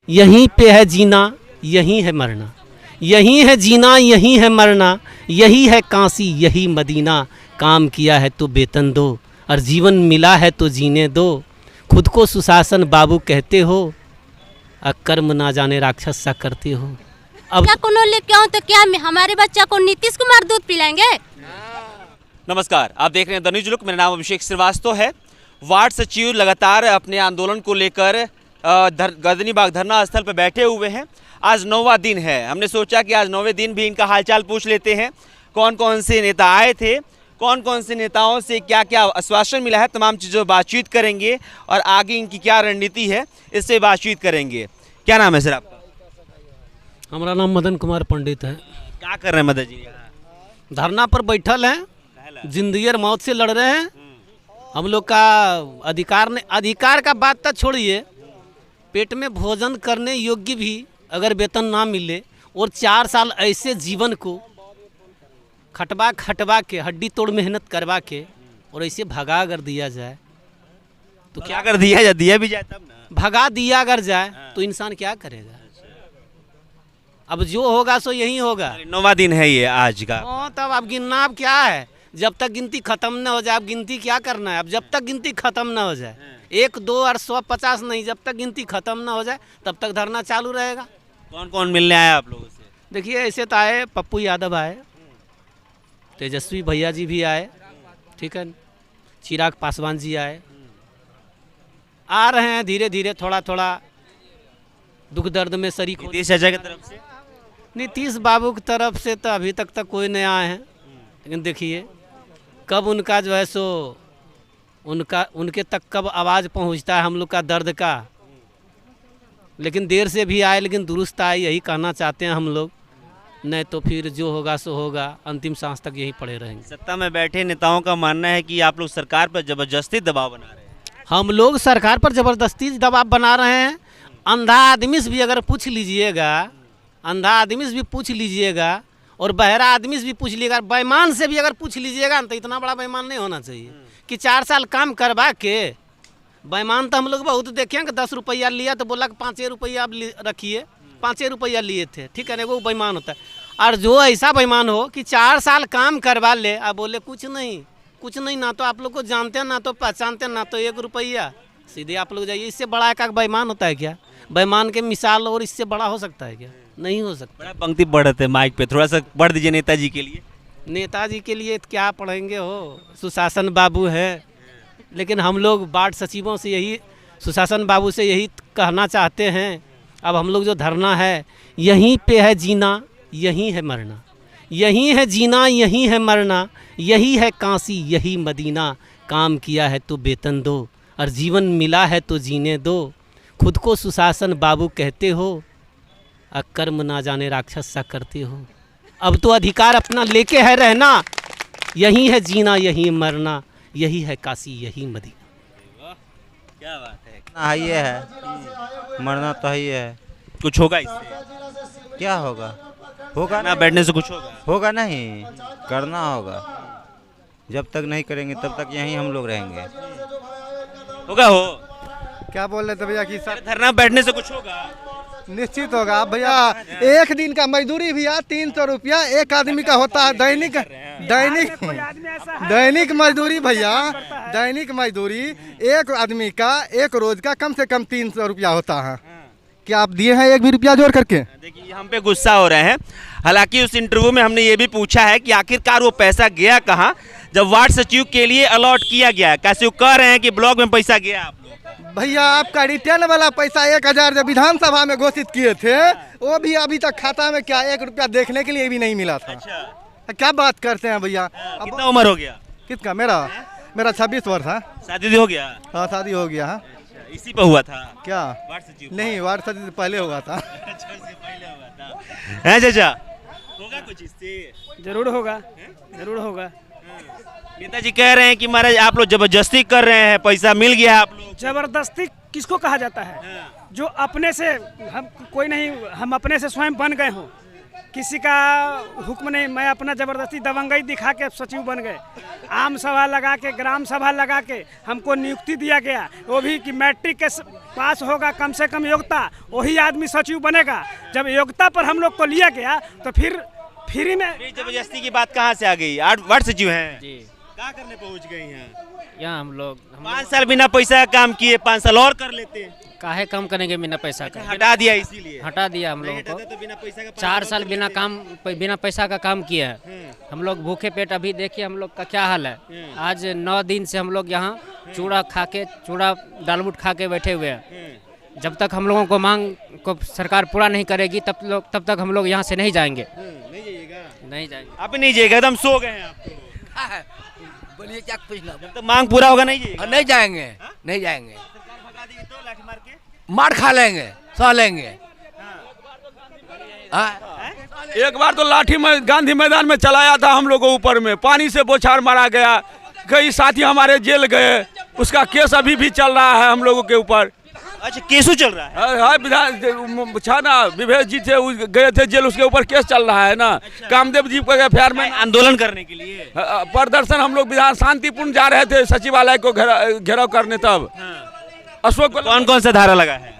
यहीं पे है जीना, यहीं है मरना, यहीं है जीना, यहीं है मरना, यही है काशी, यही मदीना। काम किया है तो वेतन दो और जीवन मिला है तो जीने दो। खुद को सुशासन बाबू कहते हो, कर्म ना जाने राक्षस सा करते हो। अब क्या कोनो लेके आऊं तो क्या हमारे बच्चा को नीतीश कुमार दूध पिलाएंगे? नमस्कार, आप देख रहे हैं द न्यूज लुक। मेरा नाम अभिषेक श्रीवास्तव है। वार्ड सचिव लगातार अपने आंदोलन को लेकर गर्दनी बाग धरना स्थल पर बैठे हुए हैं। आज 9वां दिन है। हमने सोचा कि आज 9वें दिन भी इनका हालचाल पूछ लेते हैं। कौन कौन से नेता आए थे, कौन कौन से नेताओं से क्या क्या आश्वासन मिला है, तमाम चीज़ों बातचीत करेंगे और आगे इनकी क्या रणनीति है इससे बातचीत करेंगे। क्या नाम है सर आपका? हमारा नाम मदन कुमार पंडित है। क्या कर रहे हैं मदन जी? धरना पर बैठल हैं, जिंदगी और मौत से लड़ रहे हैं। हम लोग का अधिकार का बात तो छोड़िए, पेट में भोजन करने योग्य भी अगर वेतन ना मिले और 4 साल ऐसे जीवन को खटवा के हड्डी तोड़ मेहनत करवा के और ऐसे भगा अगर दिया जाए तो क्या कर दिया भी जाए तब ना। भगा दिया अगर जाए तो इंसान क्या करेगा? अब जो होगा सो यही होगा। 9वां दिन है ये आज का। तब अब गिनना अब क्या है? जब तक गिनती खत्म न हो जाए, अब गिनती क्या करना है? अब जब तक गिनती खत्म न हो जाए, 1, 2 और 100, 50 नहीं, जब तक गिनती खत्म न हो जाए तब तक धरना चालू रहेगा। कौन कौन मिलने आया आप लोगों से? देखिए, ऐसे तो आए, पप्पू यादव आए, तेजस्वी भैया जी भी आए, ठीक है, चिराग पासवान जी आए, आ रहे हैं धीरे धीरे, थोड़ा थोड़ा दुख दर्द में शरीक। नीतीश चाचा की तरफ से? नीतीश बाबू की तरफ से तो अभी तक कोई नहीं आए हैं, लेकिन देखिए कब उनका जो है सो उनके तक कब आवाज़ पहुंचता है हम लोग का दर्द का। लेकिन देर से भी आए लेकिन दुरुस्त आए, यही कहना चाहते हैं हम लोग। नहीं तो फिर जो होगा सो होगा, अंतिम सांस तक यही पड़े रहेंगे। सत्ता में बैठे नेताओं का मानना है कि आप लोग सरकार पर जबरदस्ती दबाव बना रहे हैं। हम लोग सरकार पर ज़बरदस्ती दबाव बना रहे हैं। अंधा आदमी से भी अगर पूछ लीजिएगा, अंधा आदमी से भी पूछ लीजिएगा और बहरा आदमी से भी पूछ लीजिएगा, बेईमान से भी अगर पूछ लीजिएगा तो इतना बड़ा बेईमान नहीं होना चाहिए कि 4 साल काम करवा के। बेईमान तो हम लोग बहुत देखे हैं कि 10 रुपया लिया तो बोला कि 5 रुपया आप रखिए, 5 रुपया लिए थे, ठीक है ना, वो बेईमान होता है। और जो ऐसा बेईमान हो कि 4 साल काम करवा ले और बोले कुछ नहीं, ना तो आप लोग को जानते हैं, ना तो पहचानते हैं, ना तो 1 रुपया, सीधे आप लोग जाइए। इससे बड़ा एक बेईमान होता है क्या? बेईमान के मिसाल और इससे बड़ा हो सकता है क्या? नहीं हो सकता। बड़ा पंक्ति बढ़ते माइक पे, थोड़ा सा बढ़ दीजिए नेताजी के लिए। नेताजी के लिए क्या पढ़ेंगे हो, सुशासन बाबू है। लेकिन हम लोग वार्ड सचिवों से यही, सुशासन बाबू से यही कहना चाहते हैं। अब हम लोग जो धरना है, यहीं पे है जीना, यहीं है मरना, यहीं है जीना, यहीं है मरना, यही है काशी, यही मदीना। काम किया है तो वेतन दो और जीवन मिला है तो जीने दो। खुद को सुशासन बाबू कहते हो, कर्म ना जाने राक्षस सा करते हो। अब तो अधिकार अपना लेके है रहना, यही है जीना, यही मरना, यही है काशी, यही मदीना। क्या बात है। हाँ, ये है, मरना तो ही है। कुछ होगा इससे? क्या होगा? होगा ना बैठने से कुछ होगा नहीं, करना होगा। जब तक नहीं करेंगे तब तक यहीं हम लोग रहेंगे। होगा। हो क्या बोल रहे थे भैया कि सर धरना बैठने से कुछ होगा? निश्चित होगा। अब भैया एक दिन का मजदूरी भैया 300 रुपया एक आदमी का होता है। दैनिक मजदूरी भैया, दैनिक मजदूरी एक आदमी का एक रोज का कम से कम 300 रुपया होता है। क्या आप दिए हैं 1 भी रुपया जोड़ करके? देखिए, हम पे गुस्सा हो रहे हैं। हालांकि उस इंटरव्यू में हमने ये भी पूछा है कि आखिरकार वो पैसा गया कहाँ, जब वार्ड सचिव के लिए अलॉट किया गया। कैसे वो कह रहे हैं कि ब्लॉक में पैसा गया? आप लोग भैया आपका रिटर्न वाला पैसा 1000 जब विधानसभा में घोषित किए थे, वो भी अभी तक खाता में क्या 1 रुपया देखने के लिए भी नहीं मिला था। अच्छा, क्या बात करते हैं भैया? कितना उम्र हो गया? किसका? मेरा 26 वर्ष है। शादी हो गया? हाँ, शादी हो गया है। इसी पे हुआ था क्या? वार्ड सचिव? नहीं, वार्ड सचिव पहले हुआ था। अच्छा, इससे पहले हुआ था। है चाचा, होगा कुछ इससे? जरूर होगा, जरूर होगा। नेताजी कह रहे हैं कि महाराज आप लोग जबरदस्ती कर रहे हैं, पैसा मिल गया आप लोग। जबरदस्ती किसको कहा जाता है? जो अपने से हम कोई नहीं, हम अपने से स्वयं बन गए हों, किसी का हुक्म नहीं, मैं अपना ज़बरदस्ती दबंगई दिखा के सचिव बन गए। आम सभा लगा के, ग्राम सभा लगा के हमको नियुक्ति दिया गया, वो भी कि मैट्रिक के पास होगा कम से कम योग्यता, वही आदमी सचिव बनेगा। जब योग्यता पर हम लोग को लिया गया तो फिर फ्री में जबरदस्ती की बात कहाँ से आ गई? 8 वार्ड सचिव हैं जी क्या करने पहुँच गए यहाँ? यहाँ हम लोग 5 साल बिना पैसा का काम किए, 5 साल और कर लेते हैं। काहे कम करेंगे बिना पैसा का? हटा दिया इसीलिए। हटा दिया हम नहीं लोगों हटाते को। तो बिना पैसा का 4 साल बिना पैसा का काम किया है। हम लोग भूखे पेट, अभी देखिए हम लोग का क्या हाल है। आज 9 दिन से हम लोग यहाँ चूड़ा दालबुट खा के बैठे हुए हैं। जब तक हम लोगों को मांग को सरकार पूरा नहीं करेगी तब तक हम लोग यहाँ से नहीं जाएंगे। नहीं जाइएगा? नहीं जाएंगे। आप नहीं जाइएगा, एकदम सो गए हैं आप तो। बोलिए क्या पूछना? जब तक मांग पूरा होगा नहीं जाइएगा? नहीं जाएंगे, नहीं जाएंगे, सरकार भगा देगी तो लाठी मार के? मार खा लेंगे, सह लेंगे। एक बार तो लाठी में गांधी मैदान में चलाया था हम लोग को, ऊपर में पानी से बौछार मारा गया, कई साथी हमारे जेल गए, उसका केस अभी भी चल रहा है हम लोगों के ऊपर। अच्छा केसू चल रहा है? विधान छाना विवेक जी थे, गए थे जेल, उसके ऊपर केस चल रहा है ना। कामदेव जी को एफआईआर में आंदोलन करने के लिए प्रदर्शन हम लोग विधान शांतिपूर्ण जा रहे थे सचिवालय को घेराव करने, तब अशोक कौन कौन सा धारा लगा है?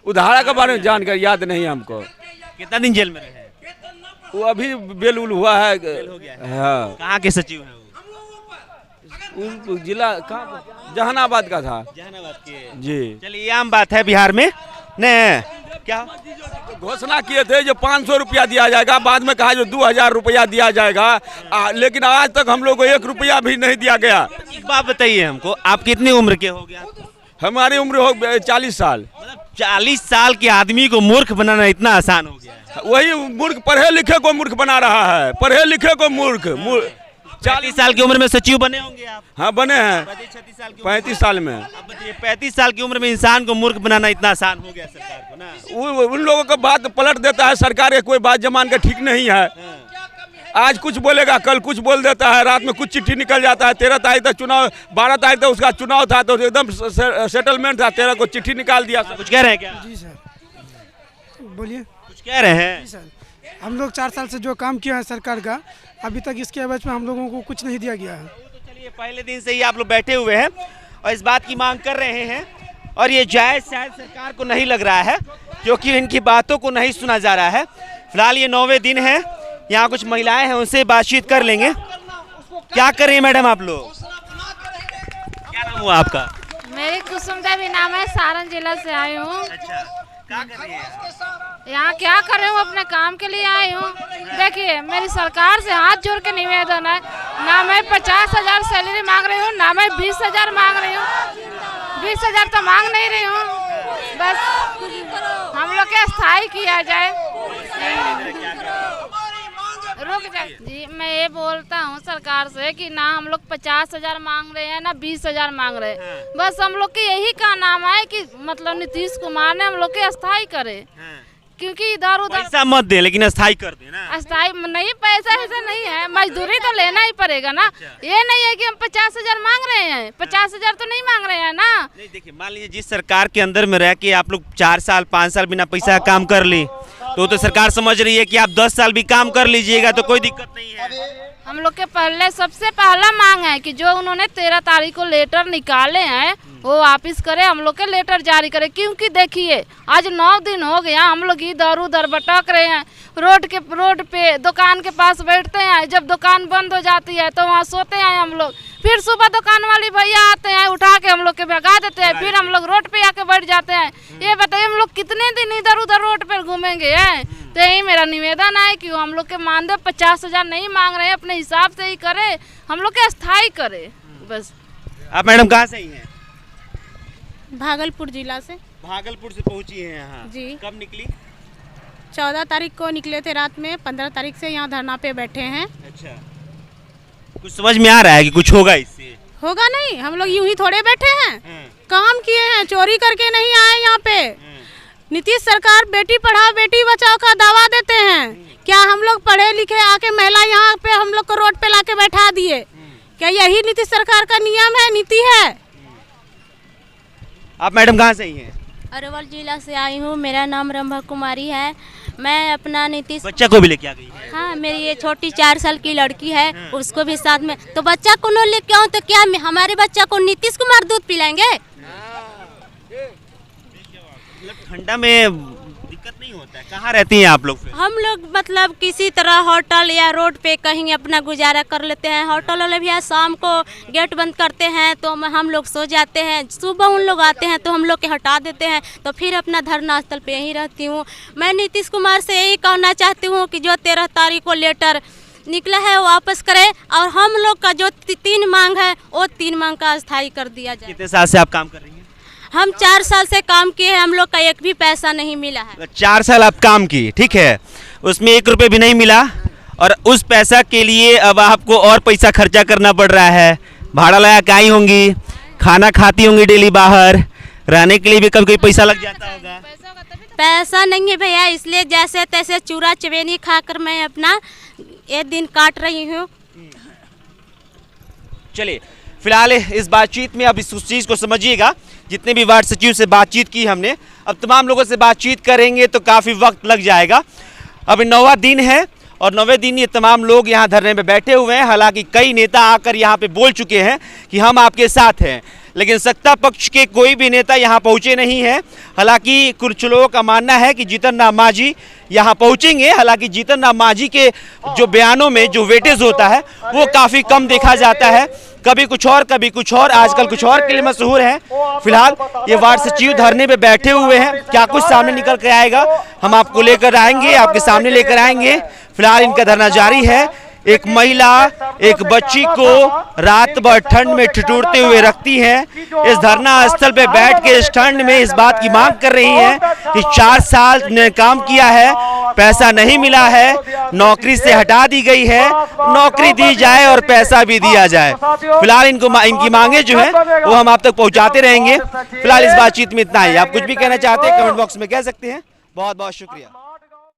उधारा के बारे में जानकारी याद नहीं हमको। कितना दिन जेल में रहे? वो अभी बेल उल हुआ है। हाँ, कहाँ के सचिव हैं वो? जिला कहाँ? जहानाबाद का था। जहानाबाद के? जी। चलिए आम बात है बिहार में ने क्या घोषणा किए थे जो 500 रुपया दिया जाएगा, बाद में कहा जो 2000 रुपया दिया जाएगा, लेकिन आज तक हम लोग को 1 रुपया भी नहीं दिया गया। एक बात बताइए हमको, आप कितनी उम्र के हो गया? हमारी उम्र हो 40 साल। मतलब 40 साल के आदमी को मूर्ख बनाना इतना आसान हो गया है? वही मूर्ख पढ़े लिखे को मूर्ख बना रहा है, पढ़े लिखे को मूर्ख। 40 साल की उम्र में सचिव बने होंगे आप? हाँ बने हैं। 35 साल की 35 साल में। अब बताइए 35 साल की उम्र में इंसान को मूर्ख बनाना इतना आसान हो गया सरकार को ना? उन लोगों का बात पलट देता है सरकार, कोई बात जमान के ठीक नहीं है। आज कुछ बोलेगा, कल कुछ बोल देता है, रात में कुछ चिट्ठी निकल जाता है। 13 तारीख तक चुनाव, 12 तारीख तक उसका चुनाव था तो एकदम सेटलमेंट था, 13 को चिट्ठी निकाल दिया। कुछ कह रहे हैं क्या? जी सर बोलिए। कुछ कह रहे हैं? जी सर, हम लोग 4 साल से जो काम किया है सरकार का, अभी तक इसके एवज में हम लोगों को कुछ नहीं दिया गया है। तो चलिए पहले दिन से ही आप लोग बैठे हुए हैं और इस बात की मांग कर रहे हैं, और ये जायज़ शायद सरकार को नहीं लग रहा है क्योंकि इनकी बातों को नहीं सुना जा रहा है। फिलहाल ये 9वें दिन है, यहाँ कुछ महिलाएं हैं, उनसे बातचीत कर लेंगे। क्या कर रही है मैडम आप लोग? क्या नाम हुआ आपका? मेरी कुसुम देवी नाम है, सारण जिला से आई हूँ। अच्छा, क्या कर रही है? यहाँ क्या कर रही हूँ, अपने काम के लिए आई हूँ। देखिए मेरी सरकार से हाथ जोड़ के निवेदन है, ना मैं 50,000 सैलरी मांग रही हूँ, ना मैं 20,000 मांग रही हूँ। 20,000 तो मांग नहीं रही हूँ, बस हम लोग के स्थायी किया जाए। रुक जाए जी, मैं ये बोलता हूँ सरकार से कि ना हम लोग 50,000 मांग रहे हैं, ना 20,000 मांग रहे हैं। बस हम लोग के यही का नाम है कि मतलब नीतीश कुमार ने हम लोग के स्थायी करे, क्योंकि इधर उधर पैसा मत दे लेकिन अस्थाई कर दे ना। अस्थायी नहीं, पैसा ऐसा नहीं है, मजदूरी तो लेना ही पड़ेगा ना। ये नहीं है कि हम 50,000 मांग रहे हैं, 50,000 तो नहीं मांग रहे हैं ना। नहीं देखिए, मान लीजिए जिस सरकार के अंदर में रह के आप लोग 4 साल 5 साल बिना पैसा का काम कर ली, तो सरकार समझ रही है कि आप 10 साल भी काम कर लीजिएगा तो कोई दिक्कत नहीं है। हम लोग के पहले सबसे पहला मांग है कि जो उन्होंने 13 तारीख को लेटर निकाले हैं वो वापिस करे, हम लोग के लेटर जारी करे। क्योंकि देखिए आज 9 दिन हो गया हम लोग इधर उधर भटक रहे हैं, रोड पे दुकान के पास बैठते हैं, जब दुकान बंद हो जाती है तो वहाँ सोते हैं हम लोग। फिर सुबह दुकान वाली भैया आते हैं, उठा के हम लोग के भगा देते हैं, फिर हम लोग रोड पे आके बैठ जाते हैं। ये बताइए हम लोग कितने दिन इधर उधर रोड पर घूमेंगे हैं? तो यही मेरा निवेदन है कि हम लोग के मानदेय 50,000 नहीं मांग रहे हैं, अपने हिसाब से ही करे, हम लोग के स्थायी करे बस। आप मैडम कहाँ से आई हैं? भागलपुर जिला से। भागलपुर से पहुँची हैं यहाँ? जी। कब निकली? 14 तारीख को निकले थे रात में, 15 तारीख से यहाँ धरना पे बैठे हैं। अच्छा, कुछ समझ में आ रहा है कि कुछ होगा इससे? होगा नहीं, हम लोग यूं ही थोड़े बैठे हैं, काम किए हैं, चोरी करके नहीं आए यहाँ पे। नीतीश सरकार बेटी पढ़ाओ बेटी बचाओ का दावा देते हैं, क्या हम लोग पढ़े लिखे आके महिला यहाँ पे हम लोग को रोड पे लाके बैठा दिए? क्या यही नीतीश सरकार का नियम है, नीति है? आप मैडम कहाँ से आई हैं? अरवल जिला से आई हूँ। मेरा नाम रंभा कुमारी है। मैं अपना नीतीश बच्चा को भी लेके आ गई है। हाँ, मेरी ये छोटी 4 साल की लड़की है, उसको भी साथ में। तो बच्चा को न लेके आऊँ तो क्या हमारे बच्चा को नीतीश कुमार दूध पिलाएंगे? ठंडा में दिक्कत नहीं होता है? कहाँ रहती हैं आप लोग फिर? हम लोग मतलब किसी तरह होटल या रोड पे कहीं अपना गुजारा कर लेते हैं। होटल वाले भी शाम को गेट बंद करते हैं तो हम लोग सो जाते हैं। सुबह उन लोग आते हैं तो हम लोग के हटा देते हैं, तो फिर अपना धरना स्थल पे यहीं रहती हूँ। मैं नीतीश कुमार से यही कहना चाहती हूँ कि जो 13 तारीख को लेटर निकला है वो वापस करें, और हम लोग का जो 3 मांग है वो 3 मांग का अस्थायी कर दिया जाए। कितने साल से आप काम कर रही हैं? हम 4 साल से काम किए हैं, हम लोग का एक भी पैसा नहीं मिला है। 4 साल आप काम की, ठीक है, उसमें 1 रुपये भी नहीं मिला, और उस पैसा के लिए अब आपको और पैसा खर्चा करना पड़ रहा है। भाड़ा लगा के आई होंगी, खाना खाती होंगी डेली बाहर, रहने के लिए भी कभी कोई पैसा लग जाता होगा। पैसा नहीं है भैया, इसलिए जैसे तैसे चूरा चवेनी खाकर मैं अपना ये दिन काट रही हूँ। चलिए, फिलहाल इस बातचीत में अब इस चीज़ को समझिएगा। जितने भी वार्ड सचिव से बातचीत की हमने, अब तमाम लोगों से बातचीत करेंगे तो काफ़ी वक्त लग जाएगा। अब 9वां दिन है और 9वें दिन ये तमाम लोग यहाँ धरने में बैठे हुए हैं। हालांकि कई नेता आकर यहाँ पे बोल चुके हैं कि हम आपके साथ हैं, लेकिन सत्ता पक्ष के कोई भी नेता यहाँ पहुँचे नहीं हैं। हालांकि कुछ लोगों का मानना है कि जीतन राम मांझी यहाँ पहुँचेंगे। हालांकि जीतन राम मांझी के जो बयानों में जो वेटेज होता है वो काफ़ी कम देखा जाता है, कभी कुछ और कभी कुछ और, आजकल कुछ और के लिए मशहूर हैं। फिलहाल ये वार्ड सचिव धरने पे बैठे हुए हैं, क्या कुछ सामने निकल कर आएगा हम आपको लेकर आएंगे, आपके सामने लेकर आएंगे। फिलहाल इनका धरना जारी है। एक महिला एक बच्ची को रात भर ठंड में ठिठुरते हुए रखती है। इस धरना स्थल पे बैठ के इस ठंड में इस बात की मांग कर रही है कि 4 साल ने काम किया है, पैसा नहीं मिला है, नौकरी से हटा दी गई है, नौकरी दी जाए और पैसा भी दिया जाए। फिलहाल इनकी मांगे जो है वो हम आप तक पहुंचाते रहेंगे। फिलहाल इस बातचीत में इतना ही। आप कुछ भी कहना चाहते हैं कमेंट बॉक्स में कह सकते हैं। बहुत बहुत शुक्रिया।